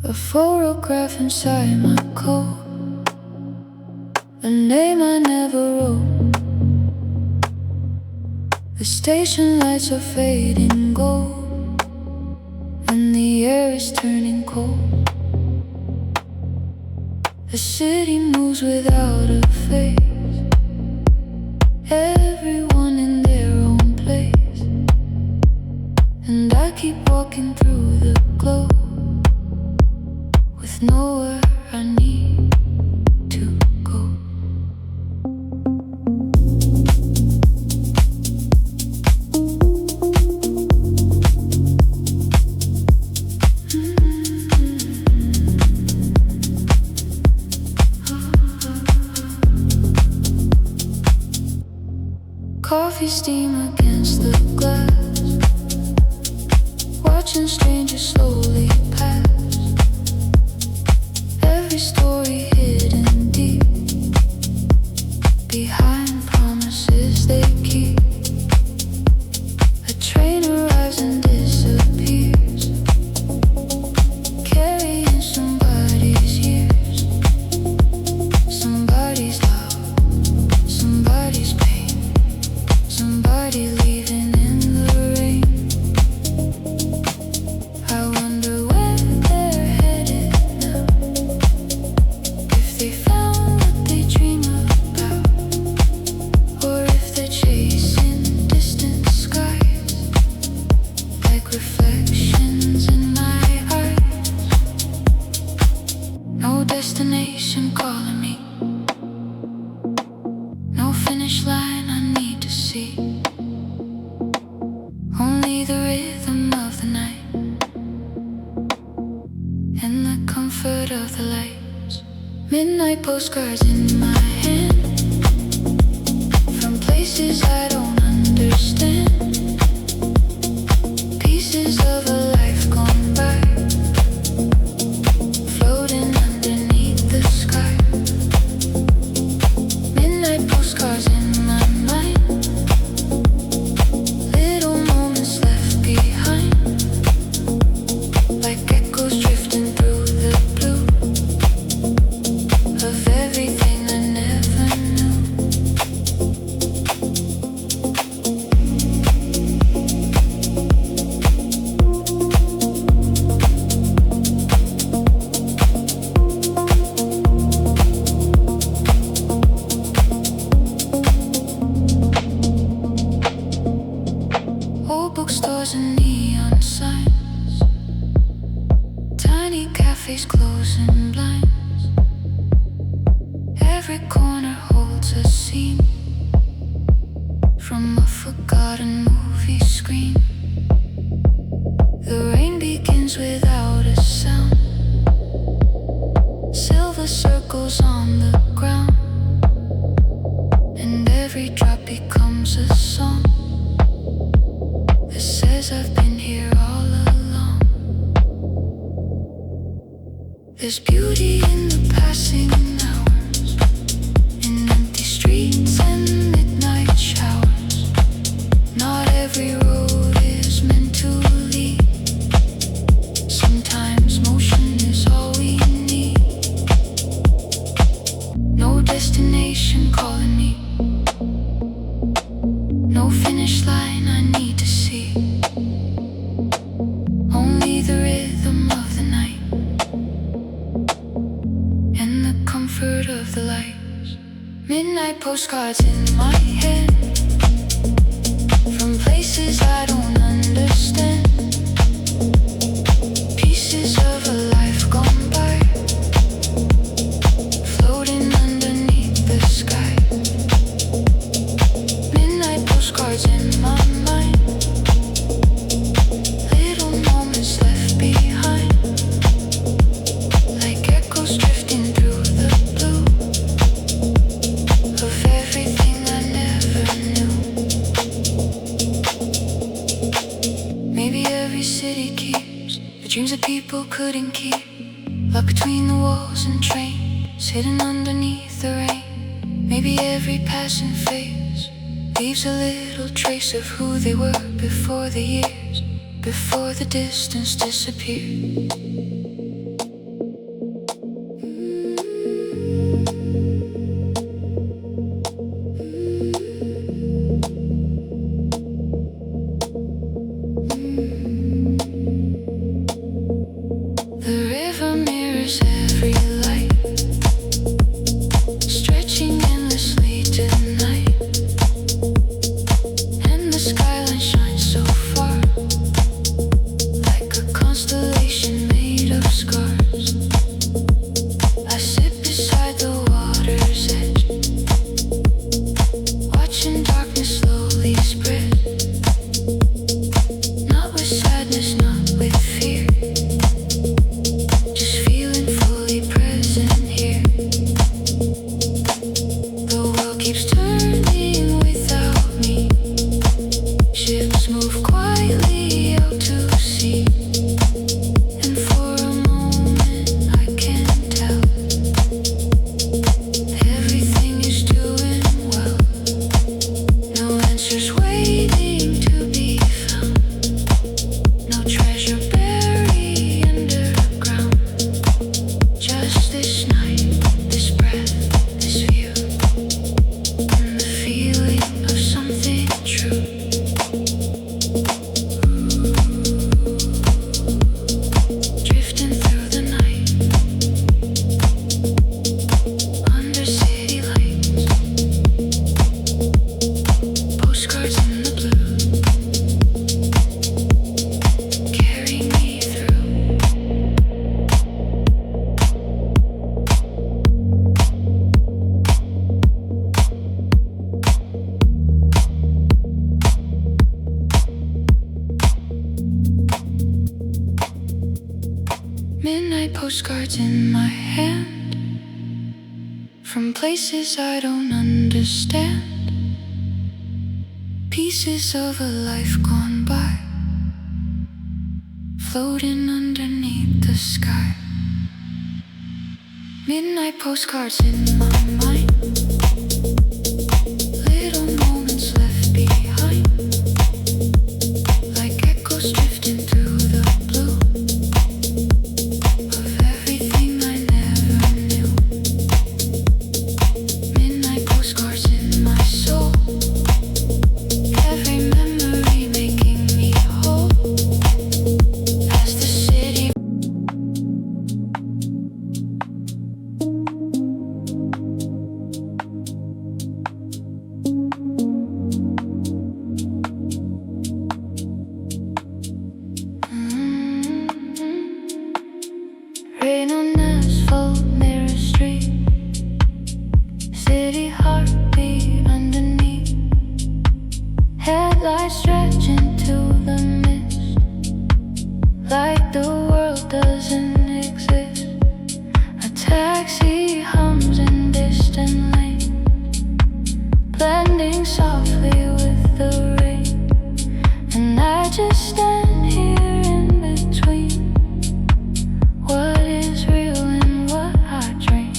A photograph inside my coat, a name I never wrote. The station lights are fading gold, and the air is turning cold. The city moves without a face, everyone in their own place, and I keep walking through the glow with nowhere I need to go. Coffee steam against the glass, watching strangers slowly pass. Every story hidden deep behind promises they keep. A train arrives and disappears, carrying somebody's years, somebody's love, somebody's pain, somebody leaving in the rain. I wonder where they're headed now, if they found what they dream about, or if they're chasing distant skies like reflections in my eyes. No destination calling me, no finish line I need to see, only the rhythm of the night and the comfort of the lights. Midnight postcards in my hand, from places I don't understand, pieces of a life gone by, floating underneath the sky. Midnight postcards in my mind, little moments left behind, like echoes drifting through the blue of everything I never knew. Old bookstores and neon signs, tiny cafes closing blinds. Every corner holds a scene from a forgotten movie screen. The rain begins without a sound, silver circles on the ground, and every drop becomes a song that says I've been here all along. There's beauty in the passing hours, in empty streets and midnight showers. Not every road is meant to lead, sometimes motion is all we need. No destination calling me, no finish line I need to see, only the rhythm of the night and the comfort of the lights. Midnight postcards in my head, from places I don't understand, pieces of a life gone by, floating underneath the sky. Midnight postcards in my mind, little moments left behind, like echoes drifting through the blue of everything I never knew. Maybe every city keeps the dreams that people couldn't keep, locked between the walls and trains, hidden underneath the rain. Maybe every passing phase leaves a little trace of who they were before the years, before the distance disappeared. The river mirrors every light, stretching endlessly tonight. And the skyline shines so far, like a constellation made of scars. I sit beside the water's edge, watching darkness slowly spread. Not with sadness, not with fear, just feeling fully present here. The world keeps turning without me. Ships move quietly out to sea, and for a moment I can tell everything is doing well. No answers waiting to be found, no treasure buried underground. Just this night, this breath, this view, and the feeling of something true. Drifting through the night, under city lights, postcards in the blue, carry me through. Midnight postcards in my hand, from places I don't understand. Pieces of a life gone by, floating underneath the sky. Midnight postcards in my mind, little moments left behind, like echoes drifting through the blue of everything I never knew. Midnight postcards in my soul, every memory making me whole. As the city rain on asphalt, mirror street, city heartbeat underneath, headlights stretch into the mist, like the world doesn't exist. A taxi hums in distant lanes, blending softly with the rain, and I just stand here in between what is real and what I dream.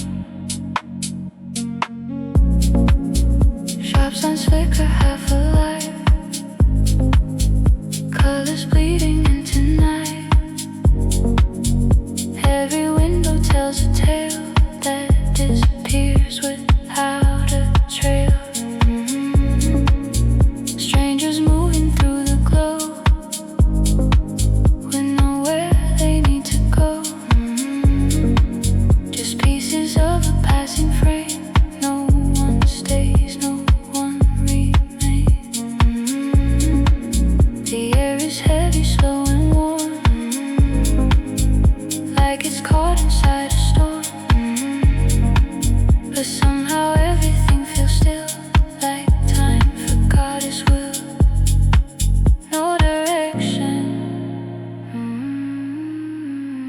Shop signs flicker half alive, colors bleeding into night. Every window tells a tale that disappears without a trail. Strangers moving through the glow, with nowhere they need to go. Just pieces of a passing frame, no one stays, no one remains. The air is heavy, slow and warm, like it's caught inside a storm. But somehow everything feels still, like time forgot its will. No direction,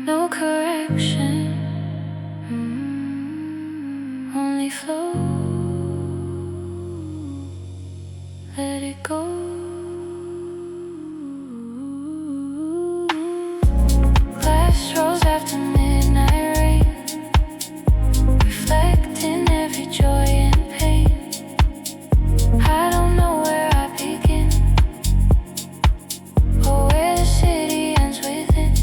no correction, only flow. Let it go. Glass rolls after midnight rain, reflecting every joy and pain. I don't know where I begin, or where the city ends within.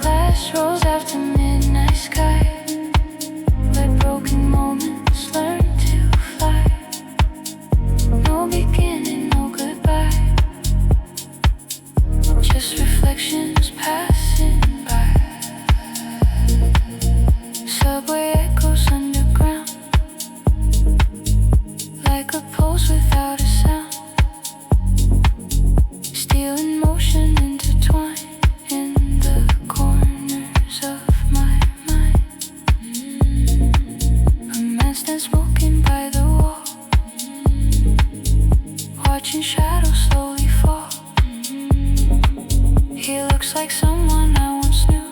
Glass rolls after midnight sky, where broken moments learn to fly. No beginning, no goodbye, just reflections past someone I once knew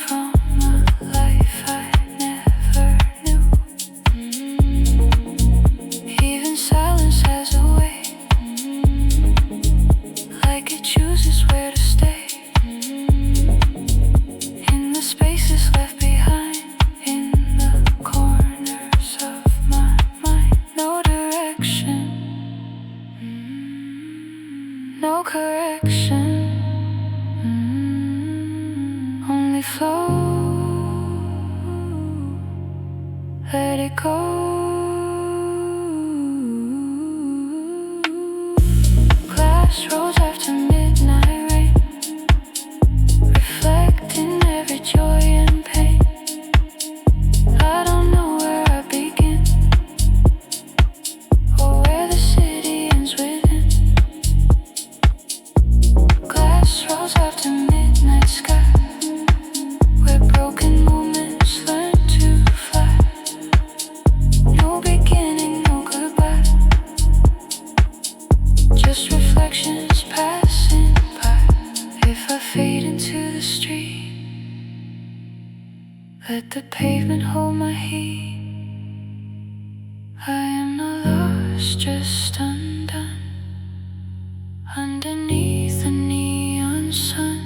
from a life I never knew. Even silence has a way, like it chooses where to stay. In the spaces left behind, in the corners of my mind. No direction, no correction, only flow. Let it go. Glass rolls after midnight rain, reflecting every joy and pain. I don't know where I begin, or where the city ends within. Glass rolls after midnight sky, where broken moments learn to fly. No beginning, no goodbye, just reflections passing by. If I fade into the street, let the pavement hold my heat. I am not lost, just undone, underneath the neon sun.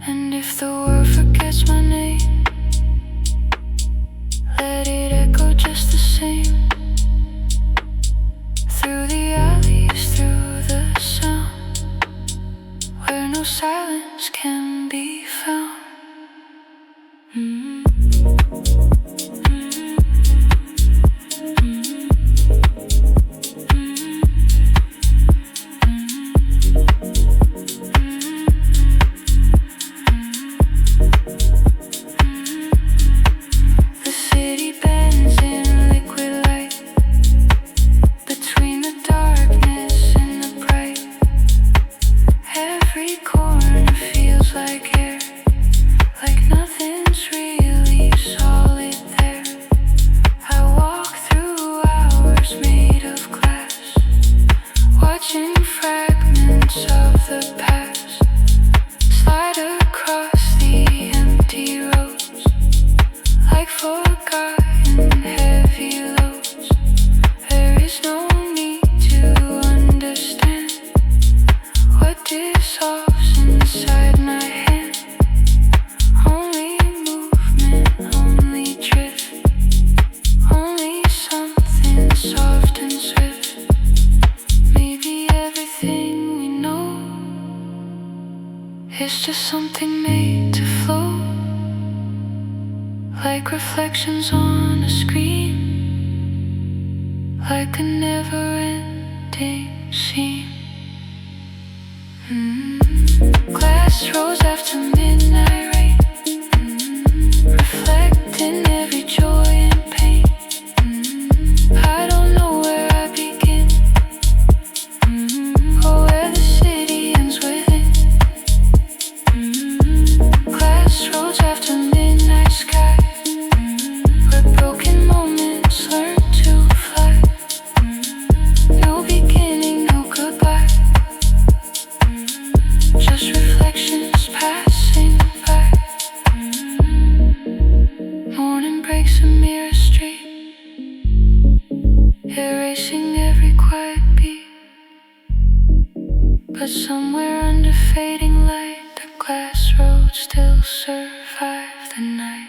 And if the world forgets my name, let it echo just the same. Through the alleys, through the sound, where no silence can be found. The city bends in liquid light, between the darkness and the bright. Every corner feels like air, like nothing's really solid there. I walk through hours made of glass, watching fragments of the past slide across the empty roads, like forgotten heavy loads. There is no need to understand what dissolves inside my hand. Only movement, only drift, only something soft and swift. Maybe everything we know is just something made to flow, like reflections on a screen, like a never-ending scene. Glass rolls after midnight rain, reflecting every joy and pain. I don't know where I begin, or where the city ends within. Glass rolls after midnight sky, where broken moments learn to fly. No beginning, no goodbye, just reflections passing by. Morning breaks a mirror street, erasing every quiet beat. But somewhere under fading light, the glass road still survive the night.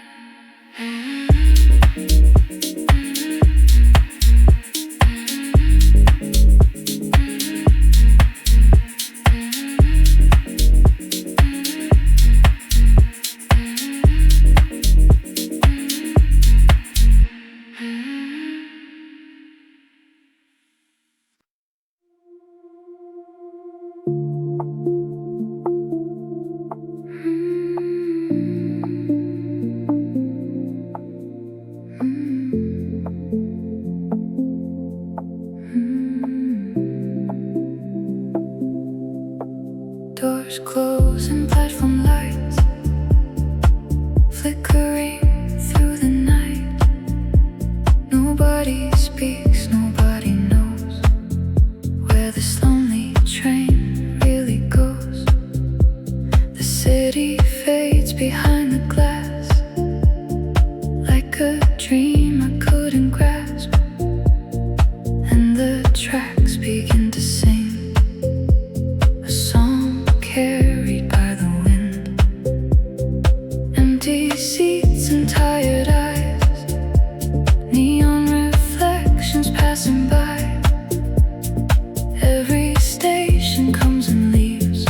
Doors close and platform lights flickering through the night. Nobody speaks, nobody knows where this lonely train really goes. The city city fades behind the glass, like a dream I couldn't grasp. And the tracks begin to sing a song carried by the wind. Empty seats and tired eyes, neon reflections passing by. Every station comes and leaves,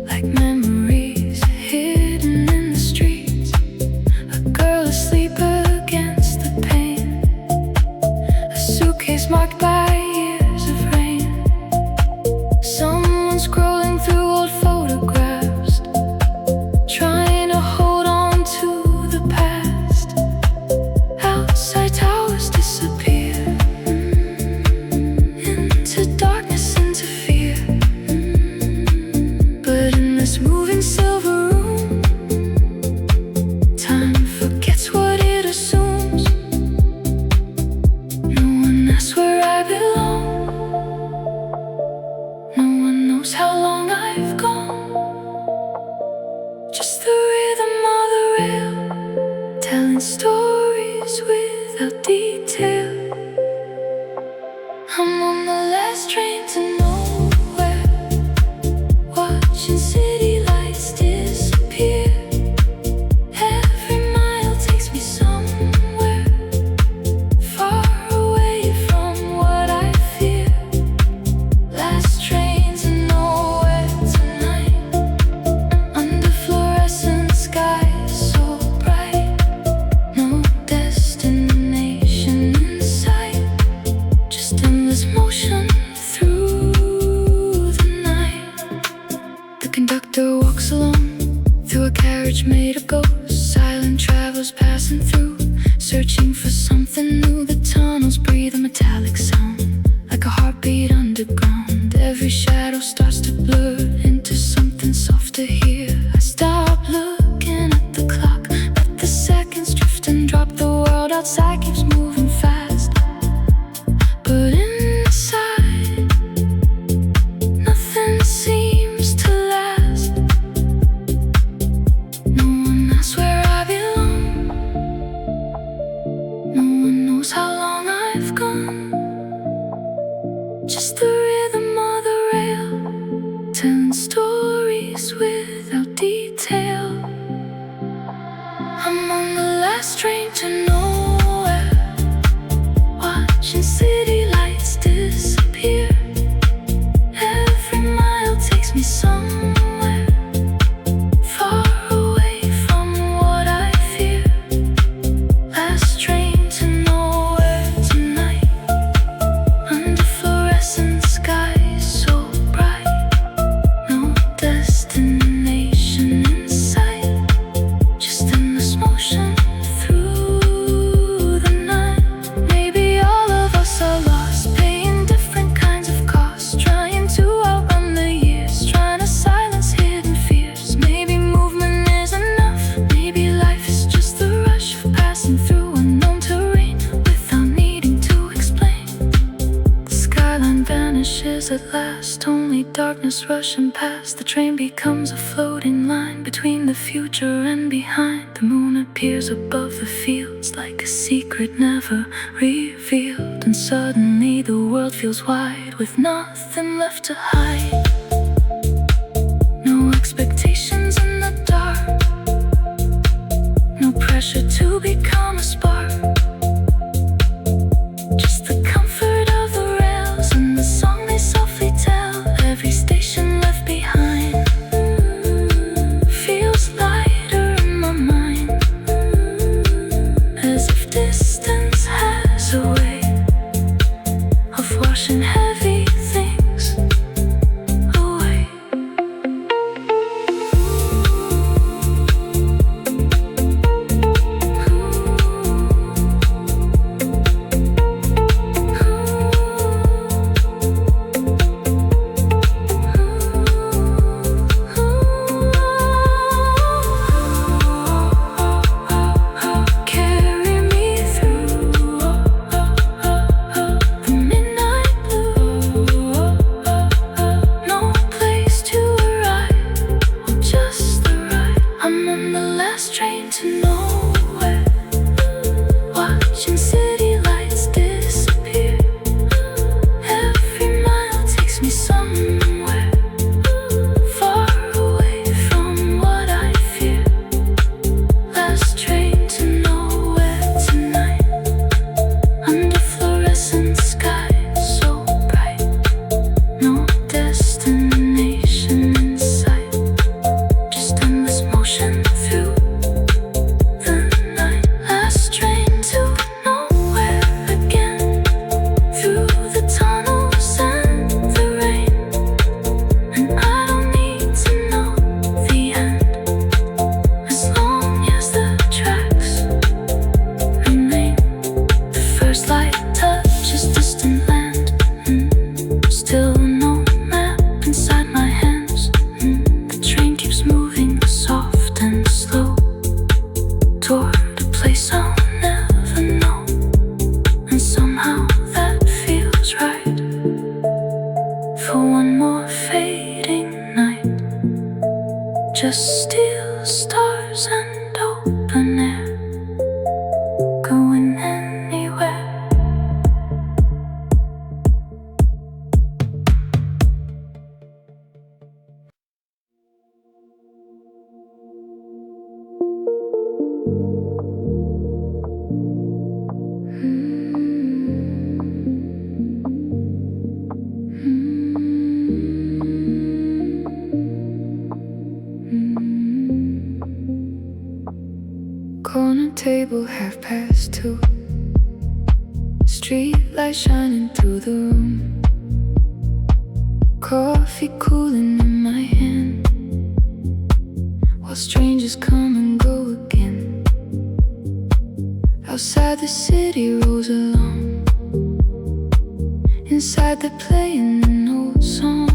like memories hidden in the streets. A girl asleep against the pane, a suitcase marked by years of rain. Someone scrolling through old photographs, trying to hold on to the past. Outside towers disappear into darkness, into fear. But in this moving silver room, time forgets what it assumes. No one asks where I belong, no one knows how long I've gone. Just the rhythm of the rail, telling stories without detail. I'm on the last train to nowhere, watching city lights disappear. Every mile takes me somewhere, far away from what I fear. Last train to nowhere tonight, under fluorescent skies so bright. No destination in sight, just endless motion through the night. The conductor walks alone through a carriage made of ghosts. Silent travelers passing through, searching for something new. The tunnels breathe a metallic sound, like a heartbeat underground. Every shadow starts to blur into something soft to hear. I stop looking at the clock, let the seconds drift and drop. The world outside keeps moving fast, but inside nothing seems to last. No one asks where I belong, no one knows how long I've gone. Just the rhythm of the rail, telling stories without detail. I'm on the last train to nowhere, watching city lights disappear. Every mile takes me somewhere, far away from what I fear. Last train to nowhere tonight, under fluorescent skies so bright. No destination in sight, just endless motion through the night. Maybe all of us are lost, paying different kinds of costs, trying to outrun the years, trying to silence hidden fears. Maybe movement is enough, maybe life is just the rush of passing through unknown terrain without needing to explain. The skyline vanishes at last, only darkness rushing past. The train becomes a floating line between the future and behind. The moon appears above the fields like a secret never revealed. And suddenly the world feels wide, with nothing left to hide. No expectations in the dark, no pressure to become a spark. Just the comfort of the rails and the song they softly tell. Every station left behind feels lighter in my mind, as if distance has a way of washing heavy things last train to nowhere, watching city lights disappear. Every mile takes me somewhere far away from what I fear. Last train to nowhere tonight, under fluorescent skies so bright. No destination in sight, just endless motion through the night. Last train to nowhere again, through the tunnels and the rain. And I don't need to know the end, as long as the tracks remain. The first light touches distant land, still no map inside my hands. The train keeps moving soft and slow toward a place I'll never know, and somehow that feels right. For one more fading night, just steel stars and open air, going anywhere. Corner table, 2:30. Street light shining through the room. Coffee cooling in my hand, while strangers come and go again. Outside the city rolls along, inside they're playing an old song,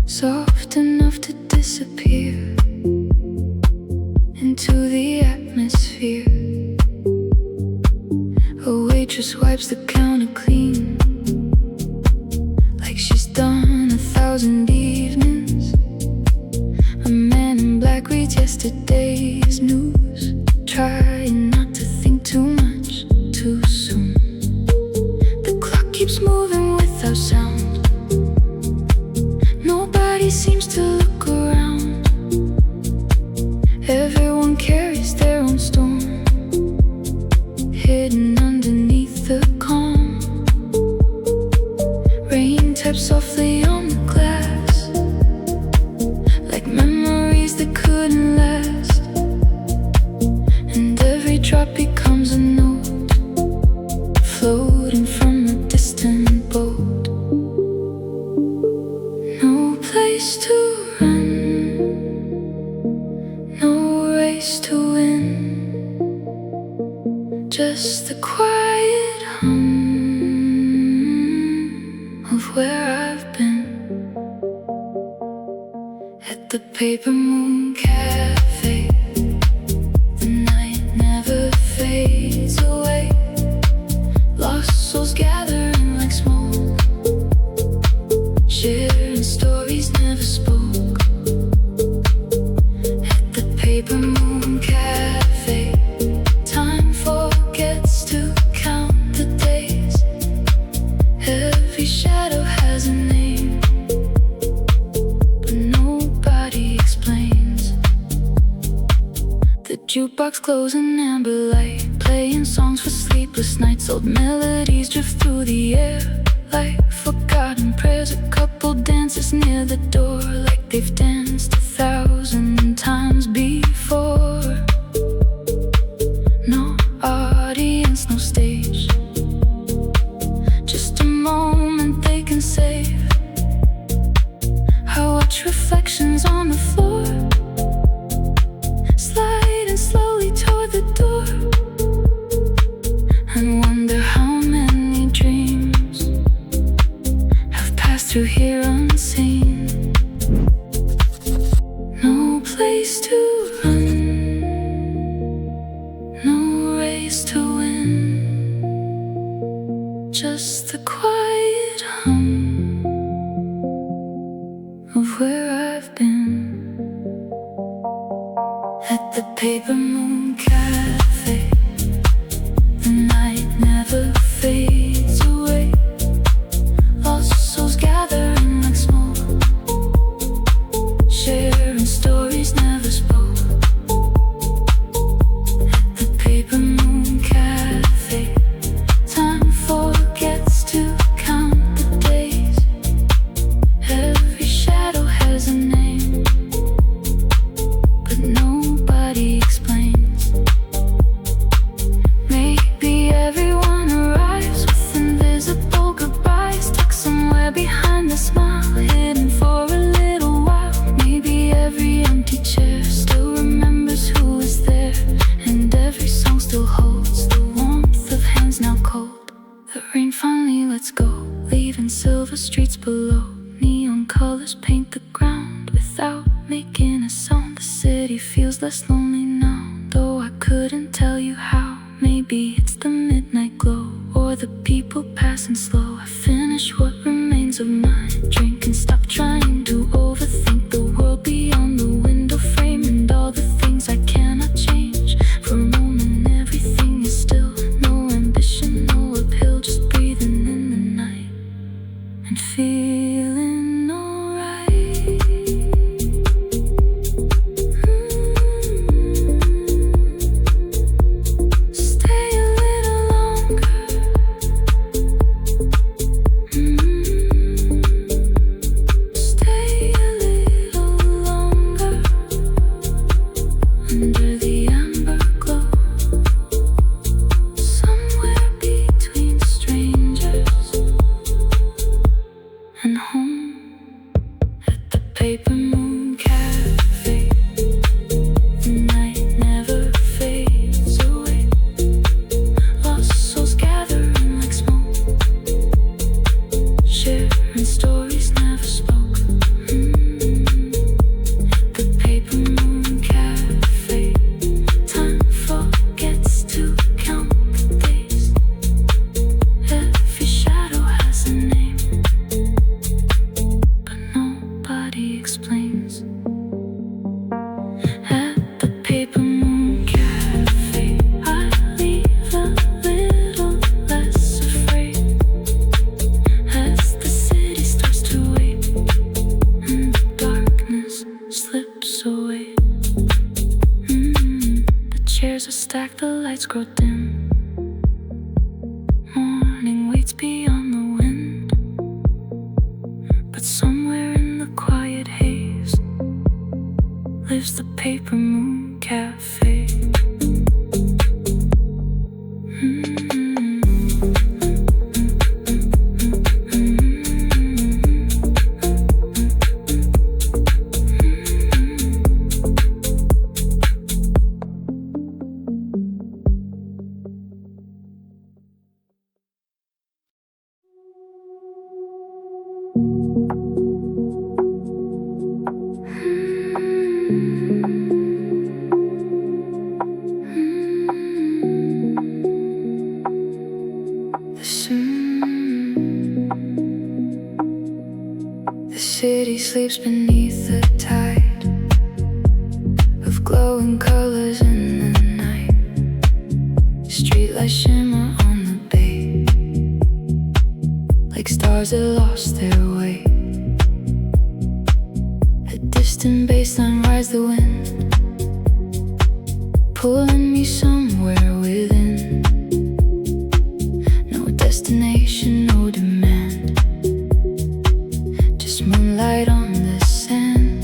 soft enough to disappear into the atmosphere. A waitress wipes the counter clean, like she's done 1,000 evenings. A man in black reads yesterday's news, trying not to think too much too soon. The clock keeps moving without sound, nobody seems to look around. Everyone carries their own storm, hidden underneath the calm. Rain taps softly on the glass, like memories that couldn't last. And every drop becomes a note, floating from a distant boat. No place to run, no race to win, just the quiet hum of where I've been. At the Paper Moon Cafe, the night never fades away. Lost souls gathering like smoke, sharing stories never spoke. At the Paper Moon Cafe, time forgets to count the days. Every shadow has a name, but nobody explains. The jukebox glows in amber light, playing songs for sleepless nights. Old melodies drift through the air like forgotten prayers. A couple dances near the door, like they've danced 1,000 times before. No audience, no stage, just a moment they can save. I watch reflections on the floor, sliding slowly toward the door, and wonder how many dreams have passed through here unseen. No place to run, no race to win, just the quiet hum of where I've been. At the Paper Moon Cafe, the night never fades away. Lost souls gathering like smoke, sharing stories never spoke. At the Paper Moon Cafe, time forgets to count the days. Every shadow has a name, but nobody explains. Maybe everyone arrives with invisible goodbyes, stuck somewhere behind the smile, hidden for a little while. Maybe every empty chair still remembers who was there, and every song still holds the warmth of hands now cold. The rain finally lets go, leaving silver streets below. Neon colors paint the ground without making a sound. The city feels less lonely now, though I couldn't tell you how. Maybe it's the midnight glow, or the people passing slow. I finish what remains of my drink and stop trying to overthink the world beyond the window frame and all the things I cannot change. For a moment everything is still, no ambition, no uphill, just breathing in the night and feeling alright. Stay a little longer. Stay a little longer under the amber glow, somewhere between strangers and home. At the Paper Moon Cafe, the night never fades away. Lost souls gathering like smoke, sharing stories never spoke. At the Paper Moon Cafe, time forgets to count the days. Every shadow has a name, but nobody explains. At the Paper Moon Cafe, I leave a little less afraid as the city starts to wait and the darkness slips away. The chairs are stacked, the lights grow dim. Morning waits beyond the wind, but somewhere in the quiet haze lives the Paper Moon Cafe. The city sleeps beneath the tide of glowing colors in the night. Streetlights shimmer on the bay like stars that lost their way. A distant bassline rides the wind, pulling me somewhere within. No destination, no demand, just moonlight on the sand.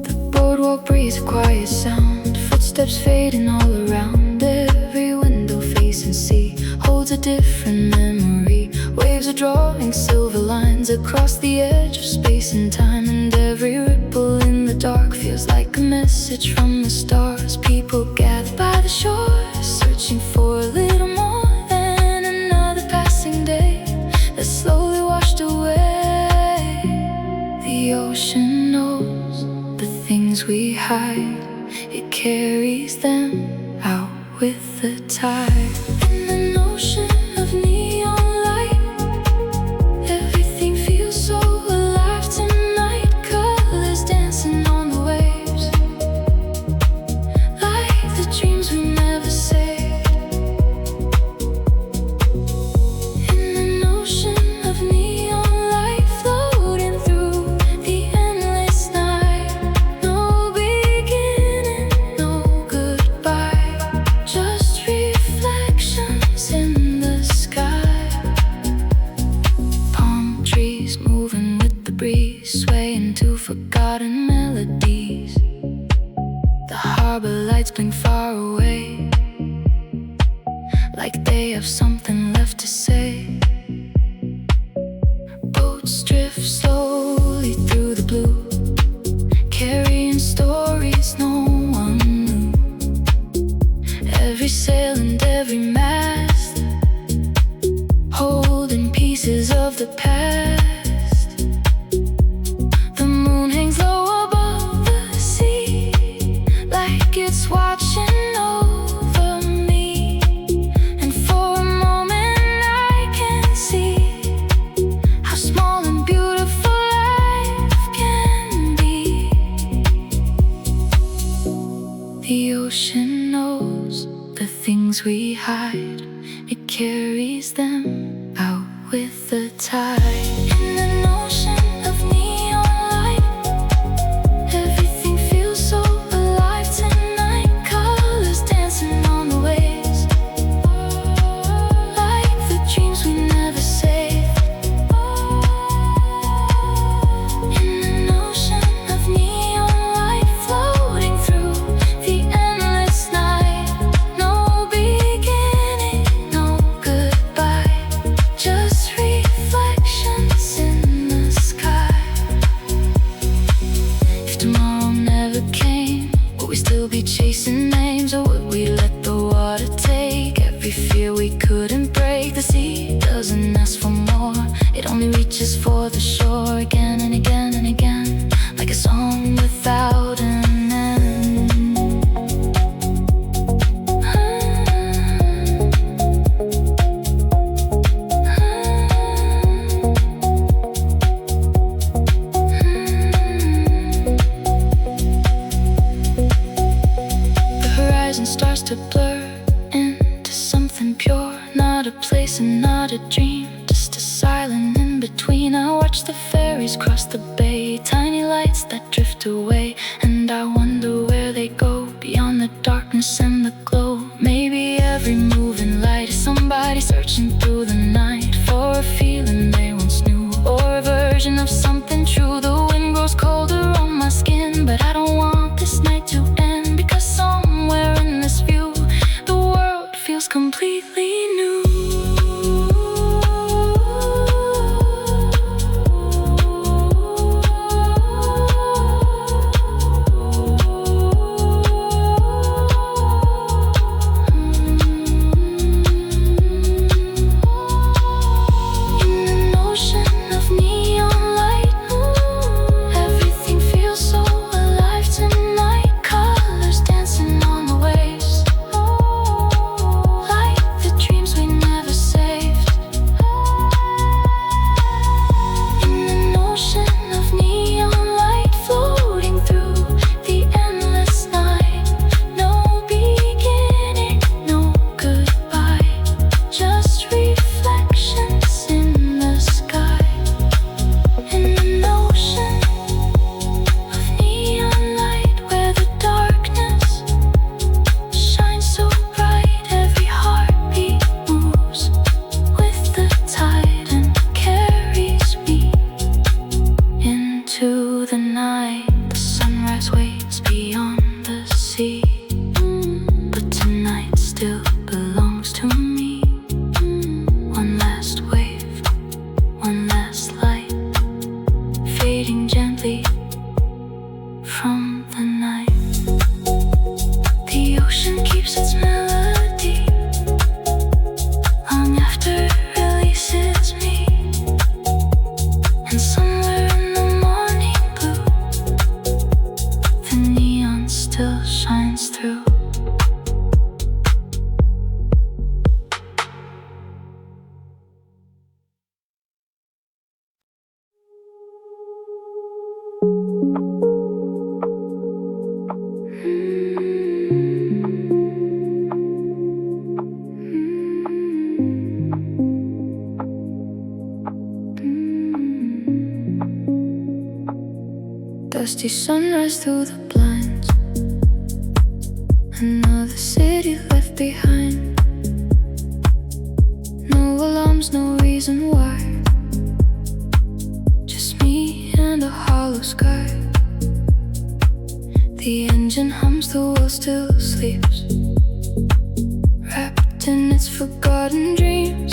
The boardwalk breathes a quiet sound, footsteps fading all around. Every window facing sea holds a different memory. Waves are drawing silver lines across the edge of space and time, and every ripple in the dark feels like a message from the stars. People gather by the shore, searching for a little more than another passing day that slowly washed away. The ocean knows the things we hide, it carries them out with the tide. In an ocean of neon light, everything feels so alive tonight. Colors dancing on the forgotten melodies. The harbor lights blink far away, like they have something left to say. Boats drift slowly through the blue, carrying stories no one knew. Every sail and every mast holding pieces of the past. The moon hangs low above the sea, like it's watching over me. And for a moment I can see how small and beautiful life can be. The ocean knows the things we hide, it carries them out with the tide. In an ocean of neon light, everything feels so alive tonight. Colors dancing on the waves, like the dreams we never saved. In an ocean of neon light, floating through the endless night. No beginning, no goodbye, just reflections in the sky. If tomorrow never came, would we still be chasing names, or would we let the water take every fear we couldn't break? The sea doesn't ask for more, it only reaches for the shore again and again and again, like a song without an end. The horizon starts to blur into something pure, not a place and not a dream, just a silent in between. I watch the ferries cross the bay, tiny lights that drift away, and I wonder where they go beyond the darkness and the glow. Maybe every moving light is somebody searching through the night for a feeling they once knew, or a version of something true. The wind grows colder on my skin, but I don't want this night to end, because somewhere in this view the world feels completely new. In an ocean of neon light, everything feels so alive tonight. Colors dancing on the waves, like the dreams we never saved. In an ocean of neon light, floating through the endless night. No beginning, no goodbye, just reflections in the sky. In an ocean of neon light, where the darkness shines so bright, every heartbeat moves with the tide and carries me into the night. The sunrise waits beyond the sea, but tonight still belongs to me. One last wave, one last light, fading gently from the night. The ocean keeps its melody long after it releases me, and somewhere in the morning blue the neon still shines through. Dusty sunrise through the blinds, another city left behind. No alarms, no reason why, just me and a hollow sky. The engine hums, the world still sleeps, wrapped in its forgotten dreams.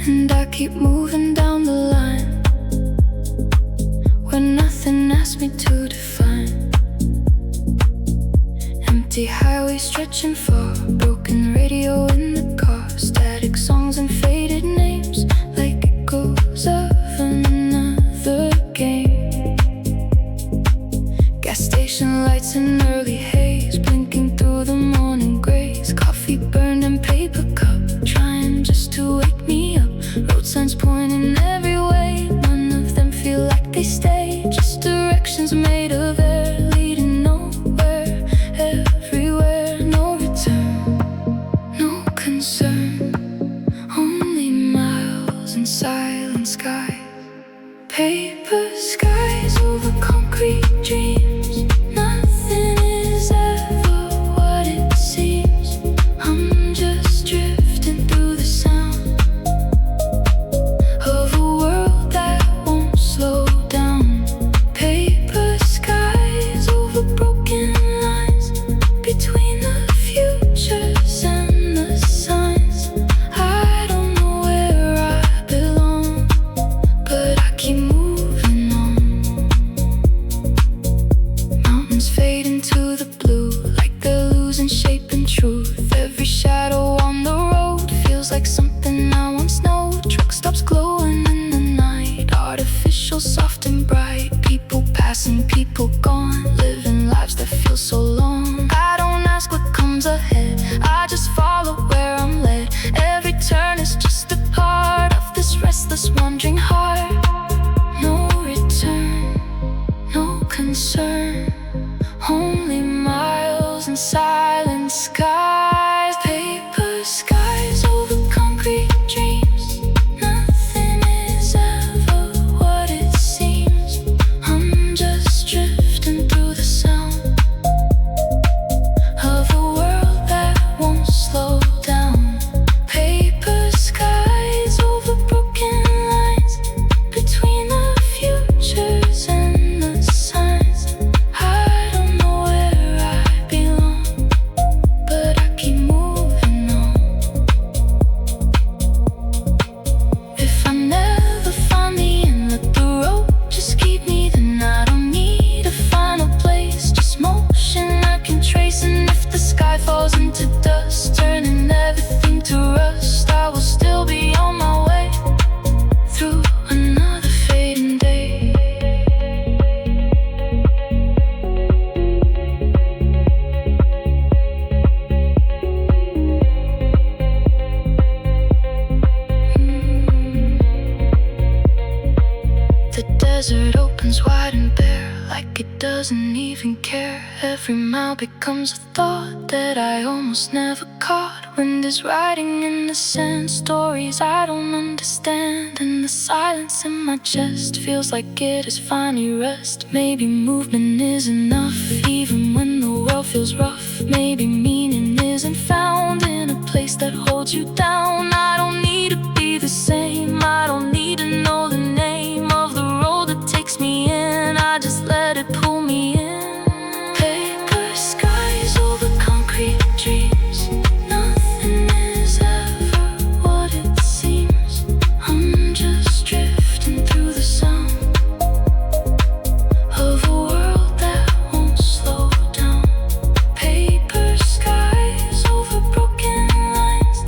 And I keep moving down the line where nothing asks me to define. Empty highway stretching far, broken radio in the car, static songs and faded names, like echoes of another game. Gas station lights in early haze, blinking through the morning grays. Coffee burned in paper cup, trying just to wake me up. Road signs pointing every way, none of them feel like they stay. Just directions made of air, leading nowhere. Everywhere, no return, no concern. Only miles and silent skies, paper skies over concrete dreams. Nothing is ever what it seems. I'm just drifting through the sound of a world that won't slow down. Paper skies over broken lines, between the futures and the signs. I don't know where I belong, but I keep moving on. Mountains fade into the blue, like they're losing shape and truth. Every shadow on the road feels like something I once know. Truck stops glowing in the night, artificial, soft and bright. People passing, people gone, living lives that feel so long. I don't ask what comes ahead, I just follow where I'm led. Every turn is just a part of this restless, wandering heart. No return, no concern, only miles and silent skies. Paper skies over concrete dreams. Nothing is ever what it seems. I'm just drifting through the sound of a world that won't slow down. Paper skies over broken lines, between the futures and the signs. I don't know where I belong, but I keep moving on. If I never find the end, let the road just keep me, then I don't need a final place, just motion I can trace. And if the sky falls into dust, turning everything to rust, I will still be on my way through another fading day. The desert opens wide and bare, like it doesn't even care. Every mile becomes a thought that I almost never caught. Wind is writing in the sand, stories I don't understand. And the silence in my chest feels like it is finally rest. Maybe movement is enough, even when the world feels rough. Maybe meaning isn't found in a place that holds you down. I don't need to be the same, I don't need to know the name of the road that takes me in. I just let it pull me in. Paper skies over concrete dreams. Nothing is ever what it seems. I'm just drifting through the sound of a world that won't slow down. Paper skies over broken lines,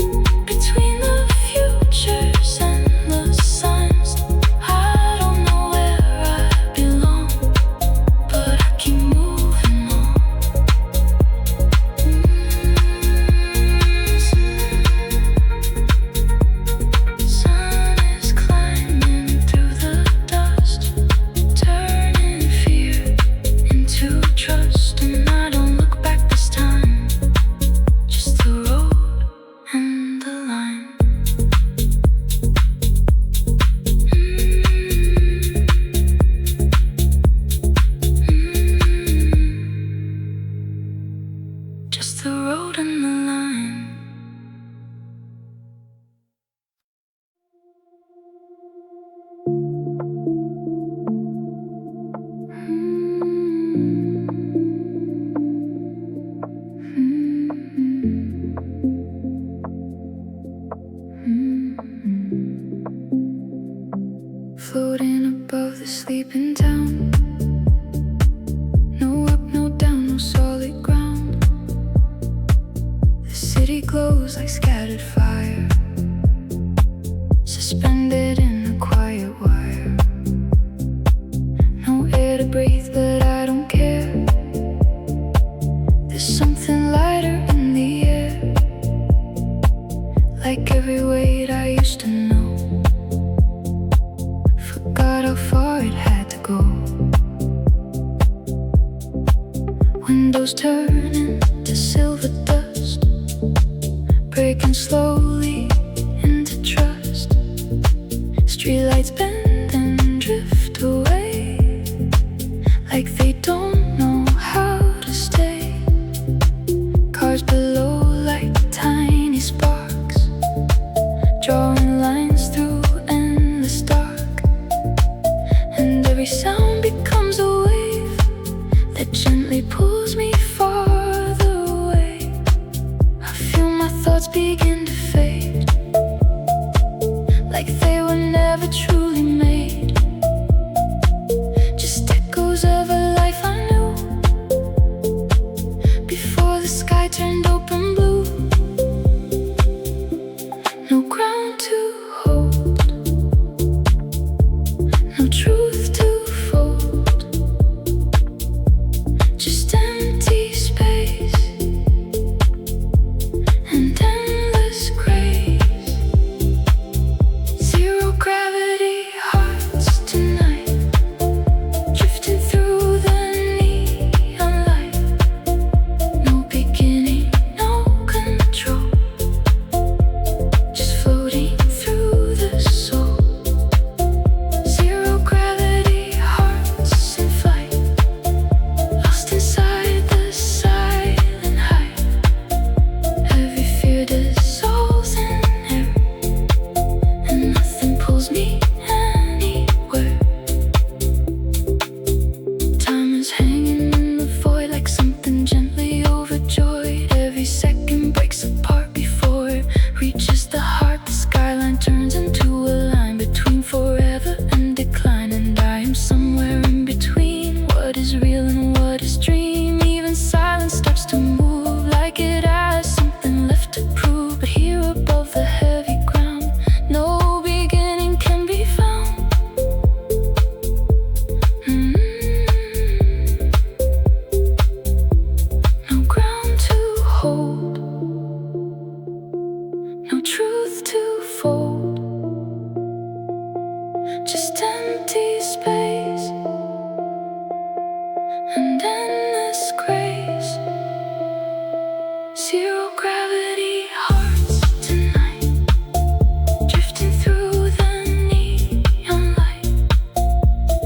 between the futures and the signs. I don't know where I belong, Rainbows turning to silver dust, breaking slowly into trust. Streetlights bend and drift away, like they don't know how to stay. Cars below like tiny sparks, drawing lines through endless dark. And every sound becomes a wave that gently pulls me farther away. I feel my thoughts begin to fade, like they were never truly made. Just echoes of a life I knew before the sky turned open blue. No ground to hold, no truth to fold, just empty space and endless grace. Zero gravity hearts tonight, drifting through the neon light. No beginning, no control, just floating through the soul. Zero gravity hearts in flight, lost inside the silent height. Every fear dissolves in air, and nothing pulls me anywhere. Time is hanging in the void like something gently overjoyed. Every second breaks apart before it reaches the heart. The skyline turns into a line between forever and decline, and I am somewhere in between what is real and what is dream. Even silence starts to move like it has something left to prove. But here above the heavy ground, no beginning can be found. No ground to hold, no truth to fold, just empty space and endless grace. Zero gravity hearts tonight, drifting through the neon light.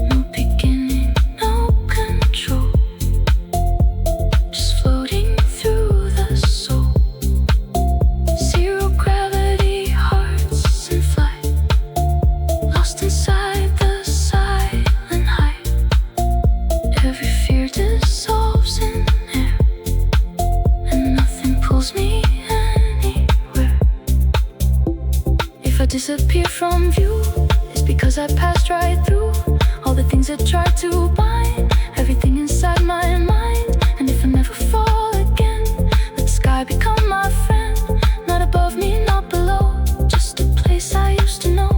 No beginning, no control, just floating through the soul. Zero gravity hearts in flight, lost inside the silent height. Every fear dissolves in air, and nothing pulls me anywhere. If I disappear from view, it's because I passed right through all the things that tried to bind everything inside my mind. And if I never fall again, let the sky become my friend. Not above me, not below, just a place I used to know.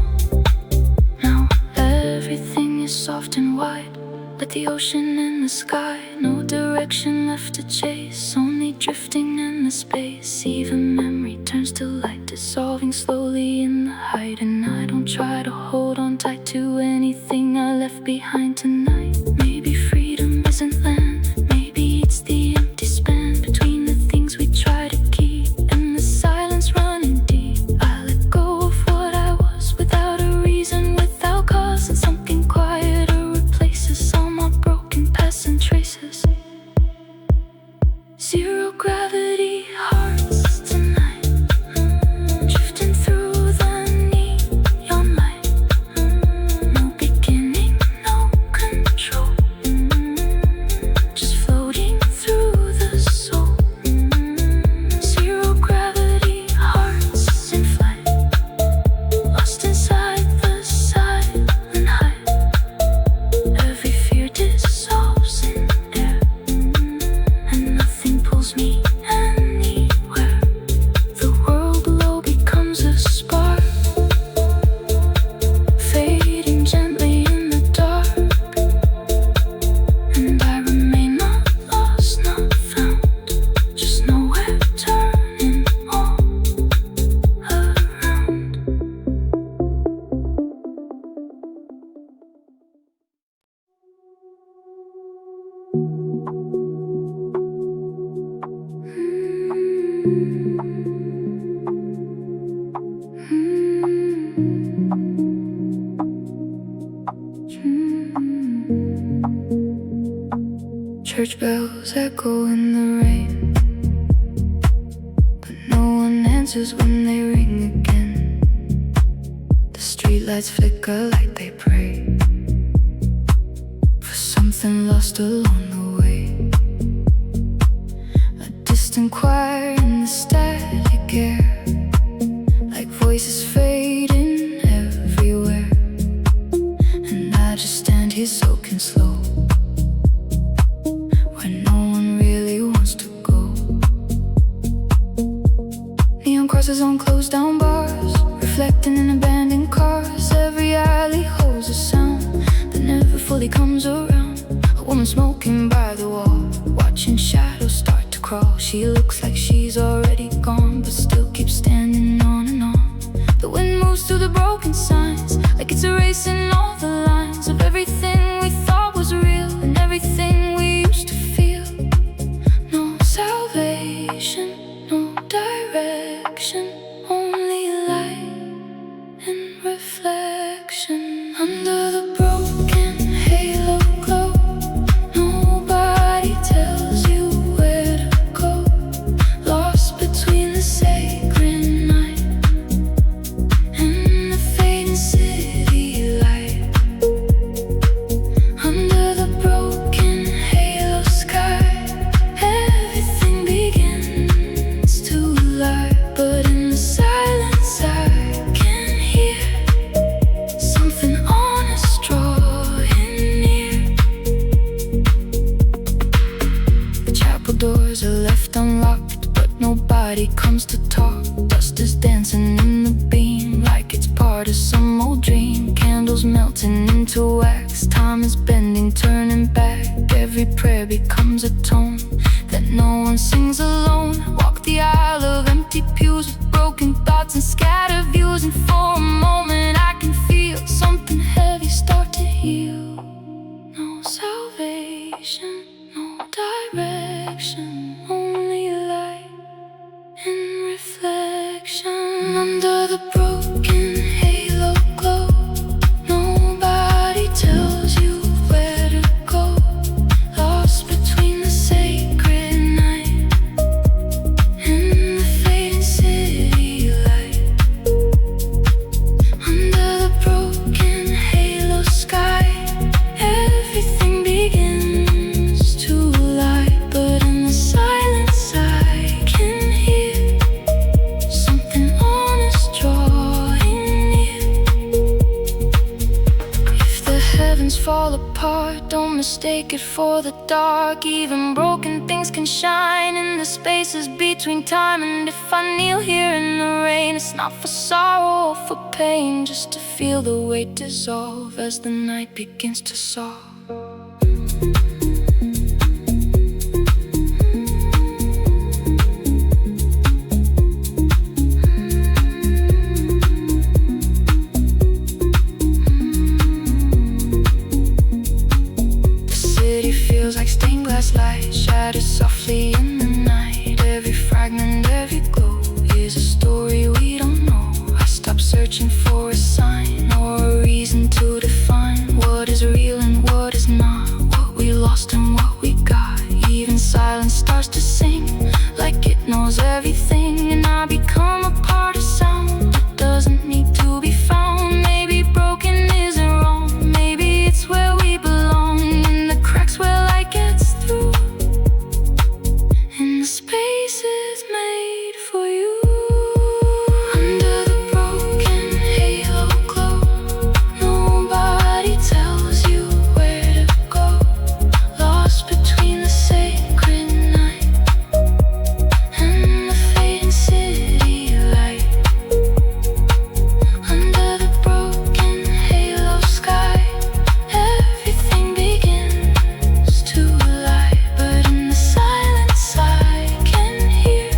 Now everything is soft and wide, like the ocean in the sky. No direction left to chase, only drifting in the space. Even memory turns to light, dissolving slowly in the height. And I don't try to hold on tight to anything I left behind tonight. Maybe freedom isn't land, maybe it's the empty span between the things we try to keep and the silence running deep. I let go of what I was without a reason, without cause, and something quieter replaces all my broken past and traces. Zero gravity hearts tonight, drifting through the neon light. No beginning, no control, church bells echo in the rain, but no one answers when they ring again. The streetlights flicker like they pray for something lost along the way. A distant choir in the static air, like voices fading everywhere. And I just stand here soaking slow, where no one really wants to go. Neon crosses on closed down bars, reflecting in abandoned cars. Every alley holds a sound that never fully comes around. A woman smoking by the wall, watching shadows start to crawl. She looks like she's already gone, but still keeps standing on and on. The wind moves through the broken signs, like it's erasing all the lines of everything we thought was real and everything we used to feel. No salvation, no direction, only light and reflection. Under the broken halo glow, nobody tells you where to go. Lost between the sacred night and the fading city light. Under the broken halo sky, everything begins to lie. But in the silence I can hear something honest drawing near. The chapel doors are left unlocked, but nobody comes to talk. Dust is dancing in the beam, like it's part of some old dream. Candles melting into wax, time is bending, turning back. Every prayer becomes a tone that no one sings alone. Walk the aisle of empty pews with broken thoughts and scattered views, and for a moment I can feel something heavy start to heal. No salvation, no direction, only light and reflection. Under the broken halo glow, nobody tells you where to go. Lost between the sacred night and the fading city light. Under the broken halo sky, everything begins to light. But in the silence I can hear something honest drawing near. If the heavens fall apart, don't mistake it for the dark. Even broken things can shine in the spaces between time. And if I kneel here in the rain, it's not for sorrow or for pain, just to feel the weight dissolve as the night begins to solve. The city feels like stained glass light, shattered softly in the night. Every fragment, every glow is a story we don't know. I stop searching for a sign or a reason to define what is real and what is not, what we lost and what we got. Even silence starts to sing, like it knows everything. And I become a part of sound that doesn't need to be found. Maybe broken isn't wrong, maybe it's where we belong. In the cracks where light gets through, in the spaces made for you. Under the broken halo glow, nobody tells you where to go. Lost between the sacred night and the fading city light. Under the broken halo sky, everything begins to light. But in the silence I can hear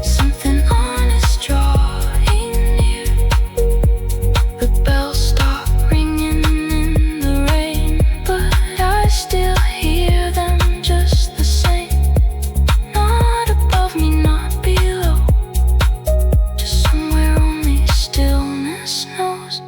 something honest drawing near. The bells stop ringing in the rain, but I still hear them just the same. Not above me, not below, just somewhere only stillness knows.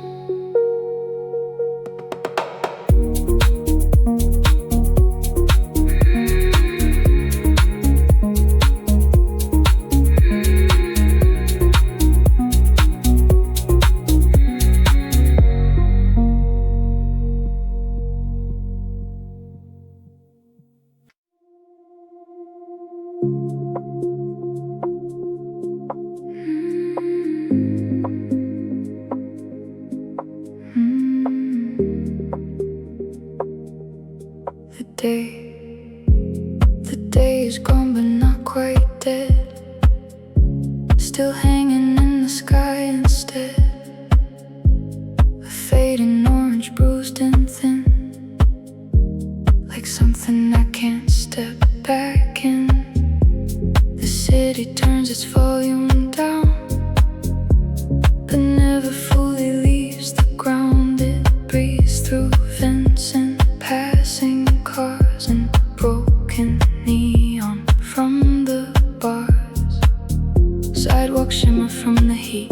The day is gone but not quite dead, still hanging in the sky instead. A fading orange, bruised and thin, like something I can't step back in. The city turns its volume down, but never fully leaves the ground. It breathes through vents and passing cars and broken neon from the bars. Sidewalks shimmer from the heat,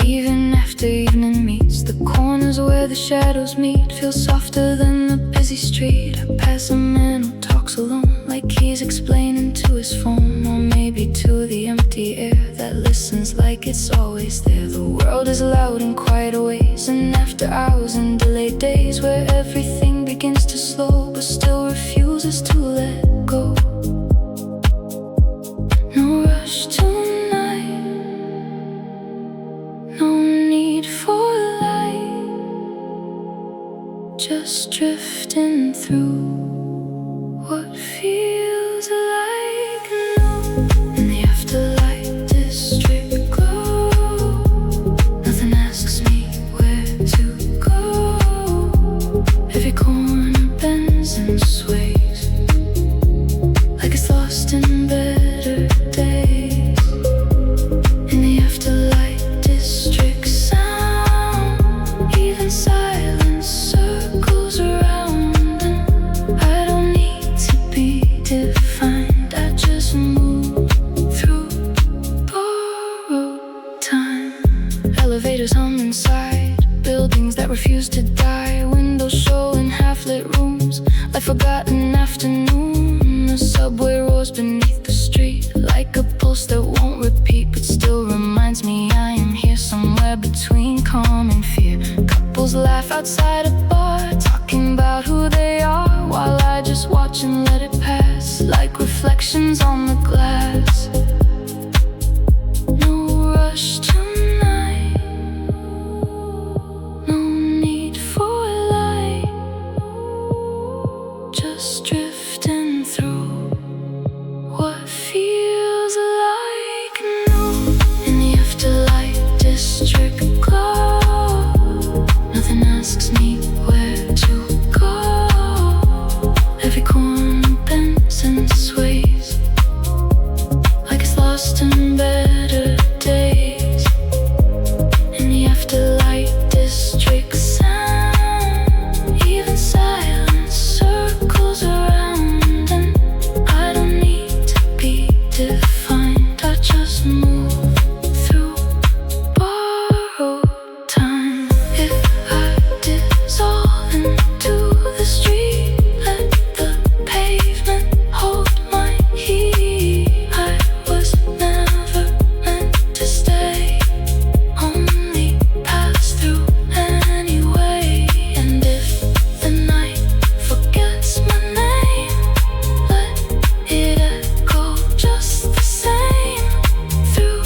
even after evening meets. The corners where the shadows meet feel softer than the busy street. I pass a man who talks alone, like he's explaining to his phone, or maybe to the empty air that listens like it's always there. The world is loud in quieter ways, and after hours and delayed days where everything begins to slow but still refuses to let go. No rush tonight, no need for light, just drifting through what feels like new. In the afterlight district glow, nothing asks me where to go. Every corner bends and sways, like it's lost in better days. In the afterlight district sound, even silence circles around, and I don't need to be defined. I just move through borrowed time. Elevators hum inside buildings that refuse to die, windows showing half-lit rooms like forgotten afternoon. The subway roars beneath the street like a pulse that won't repeat, but still reminds me I am here somewhere between calm and fear. Couples laugh outside a bar, talking about who they are, while I just watch and let it pass, like reflections on the glass. No rush tonight, no need for light, just drifting through what feels like new. In the afterlight district glow, nothing asks me where to go. Every corner bends and sways, like it's lost in better days. In the afterlight district sound, even silence circles around, and I don't need to be defined. I just move through borrowed time. If I dissolve into the street, let the pavement hold my heat. I was never meant to stay, only pass through anyway. And if the night forgets my name, let it echo just the same, through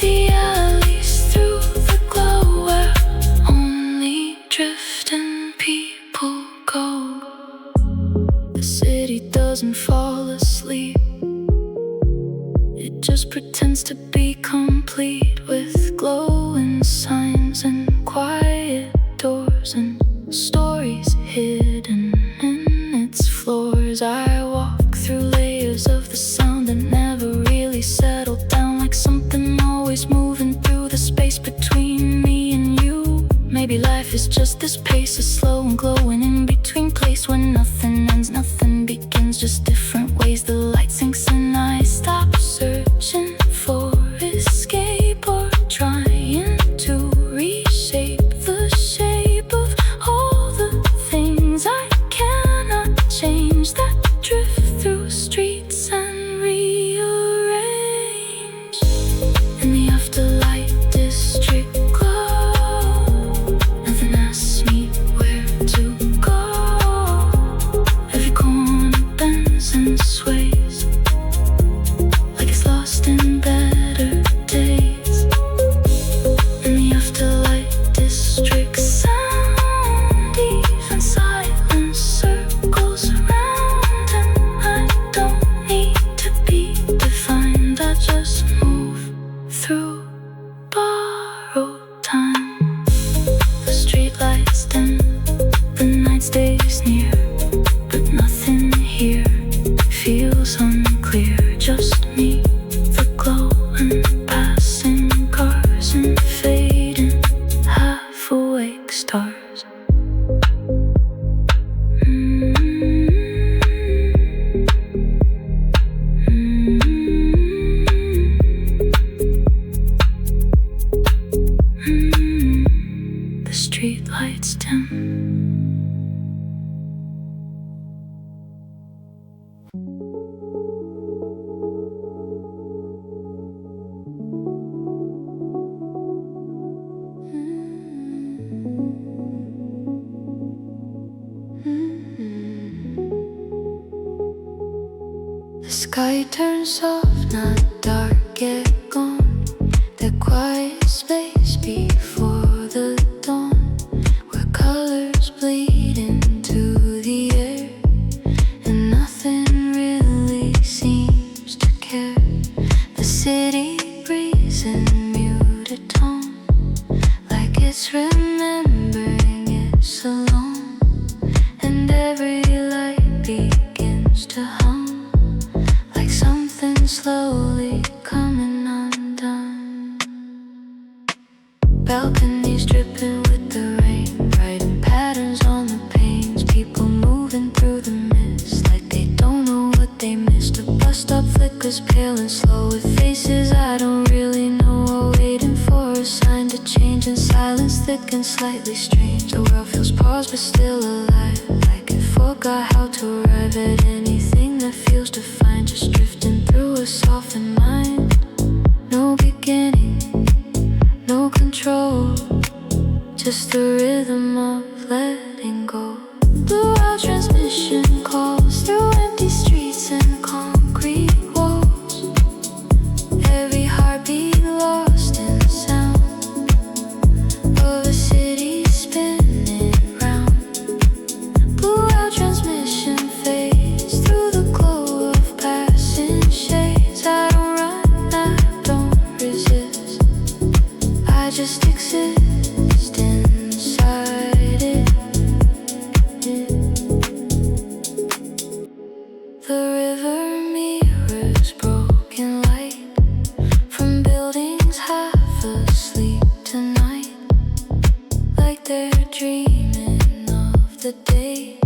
the alleys, through the glow where only drifting people go. The city doesn't fall asleep, it just pretends to be complete, with glowing signs and quiet doors and stories hidden in its floors. I walk through layers of the sound and never really settle down, like something always moving through the space between me and you. Maybe life is just this pace of slow and glowing in between place where nothing ends, nothing begins, just different ways. The light sinks and I stop searching for escape or trying to reshape the shape of all the things I cannot change, that drift through streets and rearrange. In the afterlight district glow, nothing asks me where to go. Every corner bends and sways, The sky turns soft, not dark yet gone. The quiet space before the dawn, where colors bleed into the air, and nothing really seems to care. The city breeze in muted tone, like it's remembering it's alone, and every light begins to hum, like something slowly coming undone. Balconies dripping with the rain, writing patterns on the panes. People moving through the mist like they don't know what they missed. A bus stop flickers pale and slow with faces I don't really know, all waiting for a sign to change. In silence thick and slightly strange, the world feels paused but still alive, like it forgot how to arrive at anything that feels defined. Just drifting through a softened mind. No beginning, no control, just the rhythm of letting go. Blue out transmission calls through empty streets and concrete walls. Every heartbeat lost in the sound of a city spinning round. Blue out transmission fades through the glow of passing shades. I don't run, I don't resist, I just exist inside it. The river mirrors broken light from buildings half asleep tonight, like they're dreaming of the day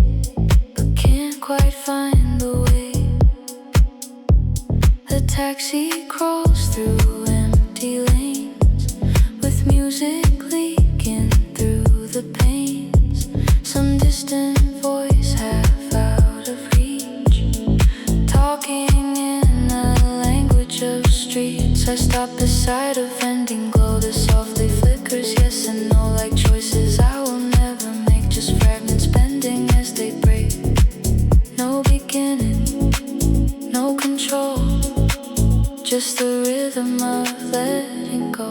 but can't quite find the way. The taxi crawls through empty lanes with music leaking through the panes. Some distant voice half out of reach, talking in a language of streets. I stop beside a vending glow that softly flickers yes and no, like choices I will never make, just fragments bending as they break. No beginning, no control, just the rhythm of letting go.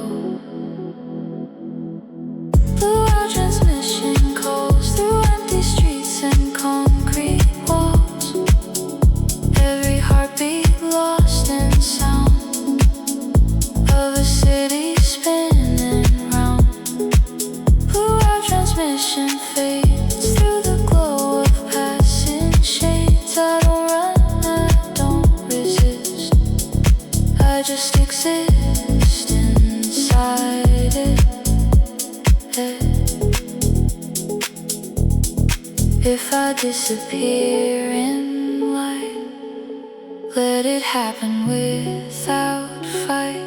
Blue out transmission calls through empty streets and concrete walls. Every heartbeat lost in sound of a city spinning round. Blue out transmission fades through the glow of passing shades. I don't run, I don't resist, I just exist inside it. If I disappear in light, let it happen without fight.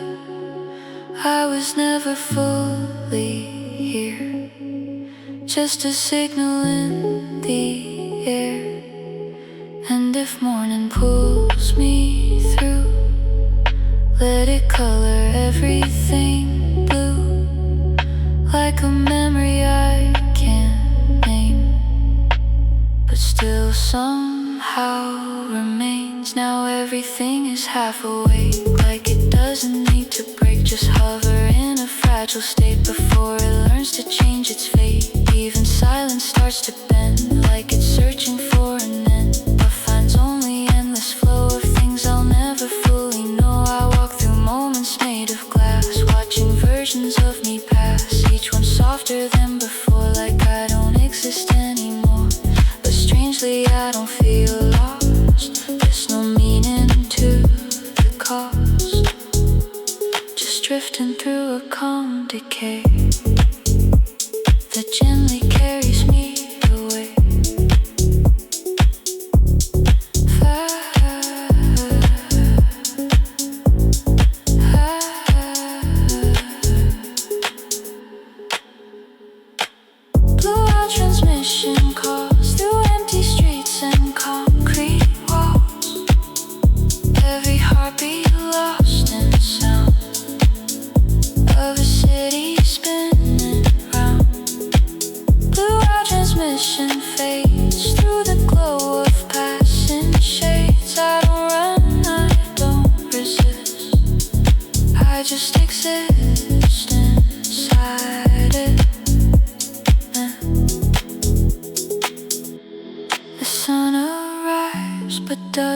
I was never fully here, just a signal in the air. And if morning pulls me through, let it color everything blue, like a memory I can't name, but still somehow remains. Now everything is half awake, like it doesn't need to break, just hover in a fragile state before it learns to change its fate. Even silence starts to bend, like it's searching for an end, but finds only endless flow of things I'll never fully know. I walk through moments made of glass, watching versions of me pass, each one softer than before, like I don't exist anymore. But strangely I don't feel lost, there's no meaning to the cost, just drifting through a calm decay that gently carries me away.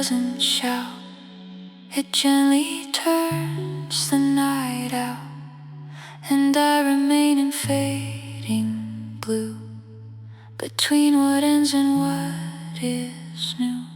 doesn't shout, it gently turns the night out, and I remain in fading blue, between what ends and what is new.